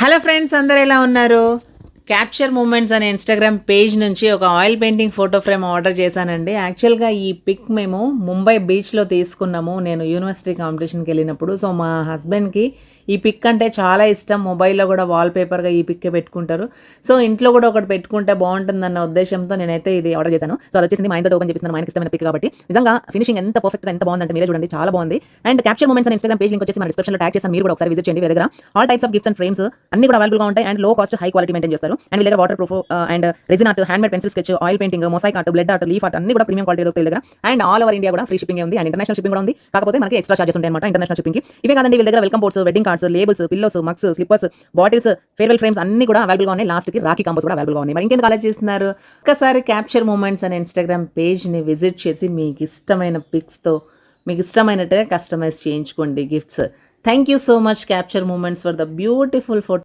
Hello friends, అందరు ఎలా ఉన్నారు? క్యాప్చర్ మూమెంట్స్ అనే ఇన్‌స్టాగ్రామ్ పేజ్ నుంచి ఒక oil painting photo frame order చేశానండి. యాక్చువల్‌గా ఈ పిక్ మేము ముంబై బీచ్‌లో తీసుకున్నాము. నేను యూనివర్సిటీ కాంపిటీషన్‌కెళ్ళినప్పుడు. సో, మా హస్బెండ్‌కి ఈ పిక్ అంటే చాలా ఇష్టం. మొబైల్‌లో గూడా వాల్‌పేపర్‌గా ఈ పిక్కే పెట్టుకుంటారు. సో, ఇంట్లో గూడా ఒకటి పెట్టుకుంటే బావుంటుందన్న ఉద్దేశ్యంతో నేనైతే ఇది ఆర్డర్ చేశాను. సో, అదొచ్చేసింది మా ఆయనతోటి ఓపెన్ చేపిస్తున్నాను. మా ఆయనకి ఇష్టమైన పిక్ కాబట్టి. నిజంగా ఫినిషింగ్ ఎంత పర్ఫెక్ట్‌గా ఎంత బావుందంటే మీరే చూడండి, చాలా బావుంది. అండ్ క్యాప్చర్ మూమెంట్స్ అనే ఇన్‌స్టాగ్రామ్ పేజ్ లింక్ వచ్చేసి మన డిస్క్రిప్షన్‌లో ట్యాగ్ చేశాను. మీరు కూడా ఒకసారి విజిట్ చేయండి. వీళ్ళ దగ్గర all types of gifts and frames అన్నీ కూడా అవైలబుల్‌గా ఉంటాయి. అండ్ లో కాస్ట్, హై క్వాలిటీ మెయింటైన్ చేస్తారు. అండ్ వీళ్ళ దగ్గర water proof and resin art, handmade pencil sketch, oil painting, mosaic art, blood art, leaf art అన్నీ కూడా ప్రీమియం క్వాలిటీ దొరుకుతాయి వీళ్ళ దగ్గర. అండ్ ఆల్ ఓవర్ ఇండియా కూడా ఫ్రీ షిప్పింగ్ ఉంది. అండ్ ఇంటర్నేషనల్ షిప్పింగ్ కూడా ఉంది. కాకపోతే మనకి ఎక్స్‌ట్రా చార్జెస్ ఉంటాయన్నమాట ఇంటర్నేషనల్ షిప్పింగ్‌కి. ఇవే కాదండి, వీళ్ళ దగ్గర welcome boards, wedding cards, labels, pillows, mugs, slippers, bottles, farewell frames అన్నీ కూడా అవైలబుల్‌గా ఉన్నాయి. లాస్ట్‌కి రాఖీ కాంబోస్ కూడా అవైలబుల్‌గా ఉన్నాయి. మరి ఇంకెందుకు ఆలోచిస్తున్నారు? ఒక్కసారి క్యాప్చర్ మూమెంట్స్ అనే ఇన్‌స్టాగ్రామ్ పేజ్‌ని విజిట్ చేసి మీకిష్టమైన పిక్స్‌తో మీకిష్టమైనట్టుగా కస్టమైజ్ చేయించుకోండి gifts. Thank you so much capture moments for the beautiful photo.